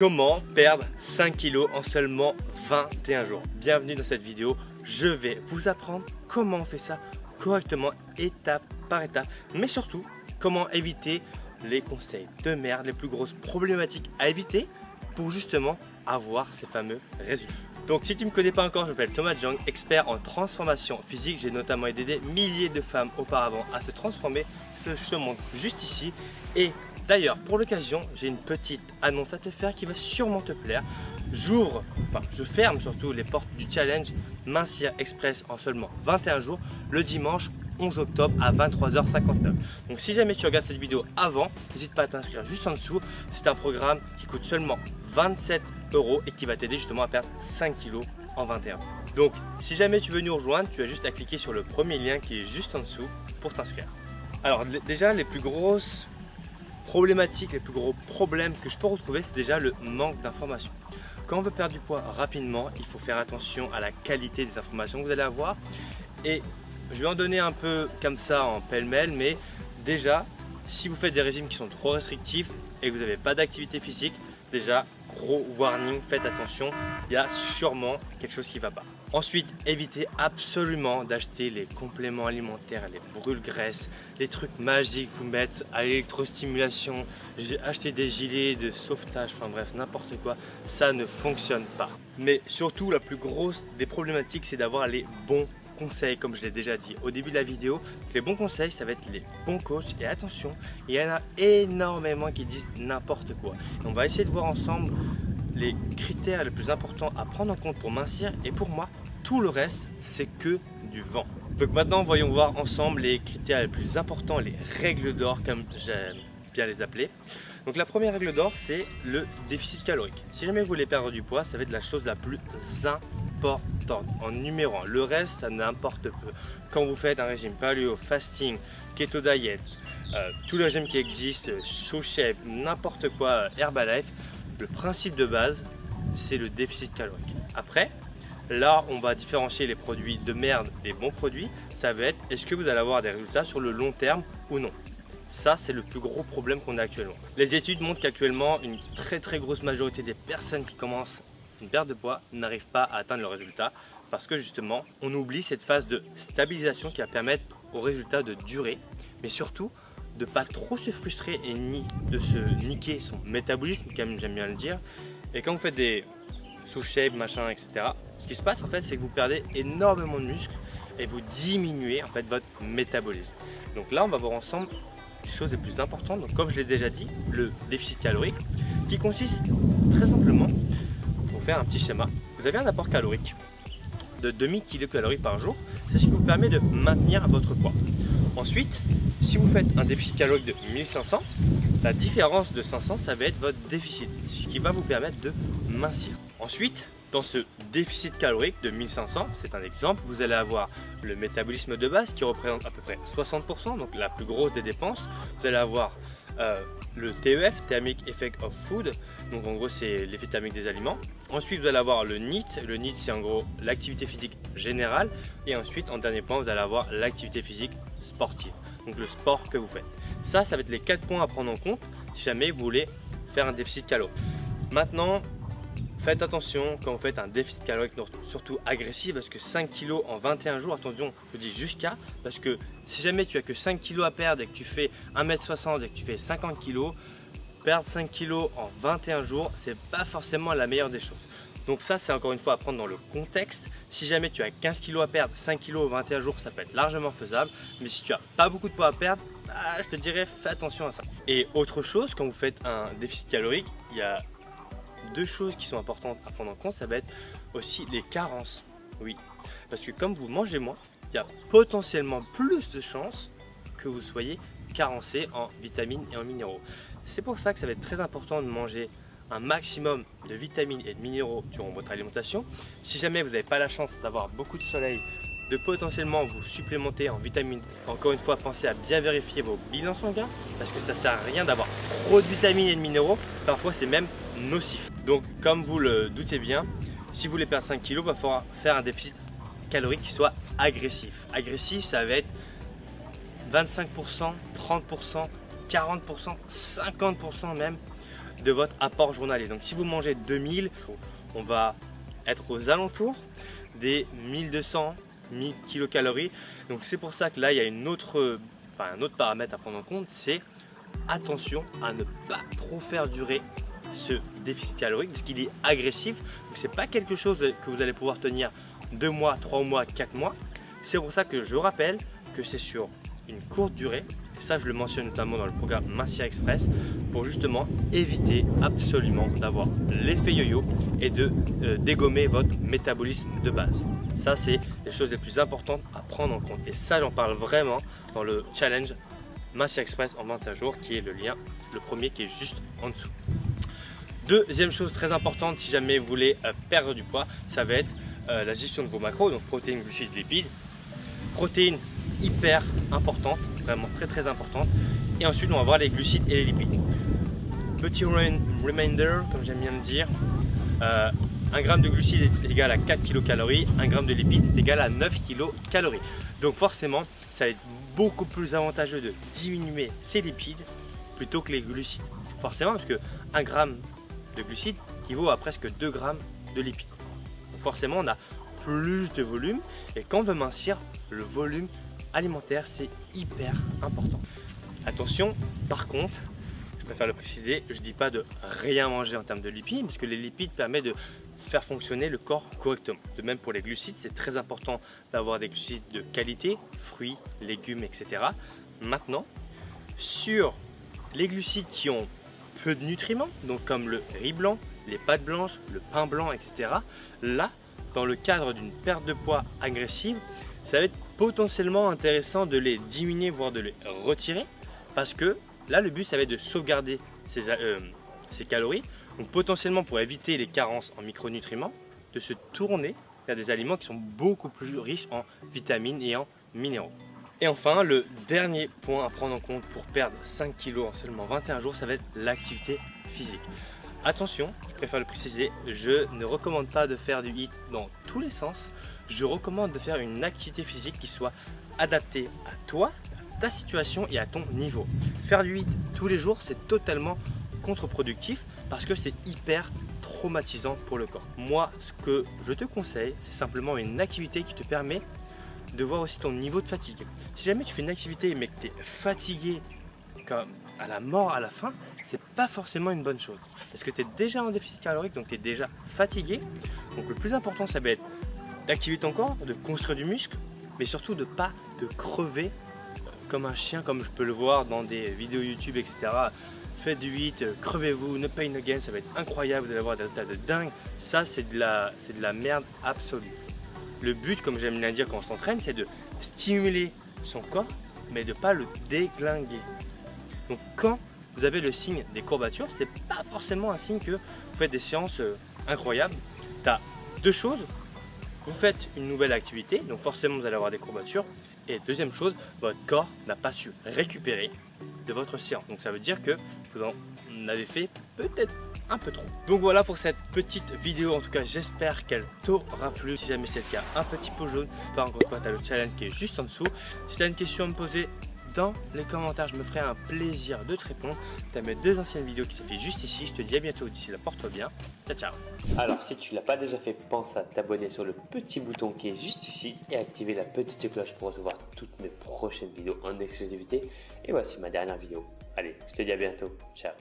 Comment perdre 5 kilos en seulement 21 jours? Bienvenue dans cette vidéo, je vais vous apprendre comment on fait ça correctement, étape par étape, mais surtout comment éviter les conseils de merde, les plus grosses problématiques à éviter pour justement avoir ces fameux résultats. Donc si tu ne me connais pas encore, je m'appelle Thomas Jang, expert en transformation physique. J'ai notamment aidé des milliers de femmes auparavant à se transformer, je te montre juste ici. Et d'ailleurs, pour l'occasion, j'ai une petite annonce à te faire qui va sûrement te plaire. Je ferme surtout les portes du challenge Mincir Express en seulement 21 jours le dimanche 11 octobre à 23h59. Donc si jamais tu regardes cette vidéo avant, n'hésite pas à t'inscrire juste en dessous. C'est un programme qui coûte seulement 27 € et qui va t'aider justement à perdre 5 kilos en 21. Donc si jamais tu veux nous rejoindre, tu as juste à cliquer sur le premier lien qui est juste en dessous pour t'inscrire. Alors déjà, les plus grosses problématiques, les plus gros problèmes que je peux retrouver, c'est déjà le manque d'informations. Quand on veut perdre du poids rapidement, il faut faire attention à la qualité des informations que vous allez avoir. Et je vais en donner un peu comme ça en pêle-mêle, mais déjà, si vous faites des régimes qui sont trop restrictifs et que vous n'avez pas d'activité physique, déjà, gros warning, faites attention, il y a sûrement quelque chose qui ne va pas. Ensuite, évitez absolument d'acheter les compléments alimentaires, les brûle-graisses, les trucs magiques vous mettent à l'électrostimulation, acheter des gilets de sauvetage, enfin bref, n'importe quoi, ça ne fonctionne pas. Mais surtout, la plus grosse des problématiques, c'est d'avoir les bons conseils, comme je l'ai déjà dit au début de la vidéo. Les bons conseils, ça va être les bons coachs. Et attention, il y en a énormément qui disent n'importe quoi. Et on va essayer de voir ensemble les critères les plus importants à prendre en compte pour mincir. Et pour moi, tout le reste, c'est que du vent. Donc maintenant, voyons voir ensemble les critères les plus importants, les règles d'or, comme j'aime bien les appeler. Donc la première règle d'or, c'est le déficit calorique. Si jamais vous voulez perdre du poids, ça va être la chose la plus importante en numéro 1. Le reste, ça n'importe peu. Quand vous faites un régime paléo, fasting, keto diet, tous les régimes qui existent, sous shape, n'importe quoi, Herbalife, le principe de base, c'est le déficit calorique. Après, là, on va différencier les produits de merde des bons produits. Ça va être, est-ce que vous allez avoir des résultats sur le long terme ou non? Ça, c'est le plus gros problème qu'on a actuellement. Les études montrent qu'actuellement, une très grosse majorité des personnes qui commencent une perte de poids n'arrivent pas à atteindre le résultat parce que justement, on oublie cette phase de stabilisation qui va permettre au résultat de durer, mais surtout de ne pas trop se frustrer et ni de se niquer son métabolisme, comme j'aime bien le dire. Et quand vous faites des sous-shape, machin, etc., ce qui se passe en fait, c'est que vous perdez énormément de muscles et vous diminuez en fait votre métabolisme. Donc là, on va voir ensemble les choses les plus importantes. Donc comme je l'ai déjà dit, le déficit calorique qui consiste très simplement, pour faire un petit schéma, vous avez un apport calorique de 2000 kcal par jour, c'est ce qui vous permet de maintenir votre poids. Ensuite, si vous faites un déficit calorique de 1500, la différence de 500, ça va être votre déficit, ce qui va vous permettre de mincir. Ensuite, dans ce déficit calorique de 1500, c'est un exemple, vous allez avoir le métabolisme de base qui représente à peu près 60%, donc la plus grosse des dépenses. Vous allez avoir le TEF, Thermic Effect of Food, donc en gros c'est l'effet thermique des aliments. Ensuite vous allez avoir le NEAT, c'est en gros l'activité physique générale. Et ensuite en dernier point vous allez avoir l'activité physique sportive, donc le sport que vous faites. Ça va être les 4 points à prendre en compte si jamais vous voulez faire un déficit calorique. Maintenant, faites attention quand vous faites un déficit calorique, surtout agressif, parce que 5 kg en 21 jours, attention, je dis jusqu'à, parce que si jamais tu as que 5 kg à perdre et que tu fais 1m60 et que tu fais 50 kg, perdre 5 kg en 21 jours, c'est pas forcément la meilleure des choses. Donc ça, c'est encore une fois à prendre dans le contexte. Si jamais tu as 15 kg à perdre, 5 kg en 21 jours, ça peut être largement faisable. Mais si tu as pas beaucoup de poids à perdre, je te dirais, fais attention à ça. Et autre chose, quand vous faites un déficit calorique, il y a deux choses qui sont importantes à prendre en compte, ça va être aussi les carences. Oui, parce que comme vous mangez moins, il y a potentiellement plus de chances que vous soyez carencé en vitamines et en minéraux. C'est pour ça que ça va être très important de manger un maximum de vitamines et de minéraux durant votre alimentation. Si jamais vous n'avez pas la chance d'avoir beaucoup de soleil, de potentiellement vous supplémenter en vitamines. Encore une fois, pensez à bien vérifier vos bilans sanguins parce que ça ne sert à rien d'avoir trop de vitamines et de minéraux. Parfois, c'est même nocif. Donc, comme vous le doutez bien, si vous voulez perdre 5 kg, il va falloir faire un déficit calorique qui soit agressif. Agressif, ça va être 25%, 30%, 40%, 50% même de votre apport journalier. Donc si vous mangez 2000, on va être aux alentours des 1200 1000 kilocalories. Donc c'est pour ça que là il y a un autre paramètre à prendre en compte, c'est attention à ne pas trop faire durer ce déficit calorique parce qu'il est agressif. Donc c'est pas quelque chose que vous allez pouvoir tenir 2 mois, 3 mois, 4 mois. C'est pour ça que je rappelle que c'est sur une courte durée, et ça je le mentionne notamment dans le programme Mincir Express, pour justement éviter absolument d'avoir l'effet yo-yo et de dégommer votre métabolisme de base. Ça c'est les choses les plus importantes à prendre en compte, et ça j'en parle vraiment dans le challenge Mincir Express en 21 jours qui est le lien, le premier qui est juste en dessous. Deuxième chose très importante si jamais vous voulez perdre du poids, ça va être la gestion de vos macros, donc protéines, glucides, lipides. Protéines hyper importantes, vraiment très importantes, et ensuite on va voir les glucides et les lipides. Petit reminder, comme j'aime bien le dire, 1 gramme de glucides est égal à 4 kilocalories, 1 gramme de lipides est égal à 9 kilocalories. Donc forcément ça va être beaucoup plus avantageux de diminuer ces lipides plutôt que les glucides, forcément, parce que 1 gramme de glucides équivaut à presque 2 grammes de lipides. Donc forcément on a plus de volume, et quand on veut mincir, le volume alimentaire c'est hyper important. Attention, par contre, je préfère le préciser, je ne dis pas de rien manger en termes de lipides, parce que les lipides permettent de faire fonctionner le corps correctement. De même pour les glucides, c'est très important d'avoir des glucides de qualité, fruits, légumes, etc. Maintenant, sur les glucides qui ont peu de nutriments, donc comme le riz blanc, les pâtes blanches, le pain blanc, etc. Là, dans le cadre d'une perte de poids agressive, ça va être potentiellement intéressant de les diminuer, voire de les retirer, parce que là le but ça va être de sauvegarder ces calories, donc potentiellement pour éviter les carences en micronutriments, de se tourner vers des aliments qui sont beaucoup plus riches en vitamines et en minéraux. Et enfin, le dernier point à prendre en compte pour perdre 5 kg en seulement 21 jours, ça va être l'activité physique. Attention, je préfère le préciser, je ne recommande pas de faire du HIIT dans tous les sens. Je recommande de faire une activité physique qui soit adaptée à toi, à ta situation et à ton niveau. Faire du HIIT tous les jours, c'est totalement contre-productif parce que c'est hyper traumatisant pour le corps. Moi, ce que je te conseille, c'est simplement une activité qui te permet de voir aussi ton niveau de fatigue. Si jamais tu fais une activité mais que tu es fatigué comme à la mort à la fin, c'est pas forcément une bonne chose. Parce que tu es déjà en déficit calorique, donc tu es déjà fatigué. Donc le plus important, ça va être d'activer ton corps, de construire du muscle, mais surtout de ne pas te crever comme un chien, comme je peux le voir dans des vidéos YouTube, etc. Faites du HIIT, crevez-vous, no pain no gain, ça va être incroyable, vous allez avoir des résultats de dingue. Ça, c'est de la merde absolue. Le but, comme j'aime bien dire quand on s'entraîne, c'est de stimuler son corps, mais de ne pas le déglinguer. Donc quand vous avez le signe des courbatures, c'est pas forcément un signe que vous faites des séances incroyables. Tu as deux choses, vous faites une nouvelle activité, donc forcément vous allez avoir des courbatures. Et deuxième chose, votre corps n'a pas su récupérer de votre séance. Donc ça veut dire que vous en avez fait peut-être un peu trop. Donc voilà pour cette petite vidéo. En tout cas, j'espère qu'elle t'aura plu. Si jamais c'est le cas, un petit pouce jaune. Par encore une fois, tu as le challenge qui est juste en dessous. Si tu as une question à me poser dans les commentaires, je me ferai un plaisir de te répondre. Tu as mes deux anciennes vidéos qui s'affichent juste ici. Je te dis à bientôt. D'ici là, porte-toi bien. Ciao, ciao. Alors si tu ne l'as pas déjà fait, pense à t'abonner sur le petit bouton qui est juste ici et activer la petite cloche pour recevoir toutes mes prochaines vidéos en exclusivité. Et voici ma dernière vidéo. Allez, je te dis à bientôt. Ciao.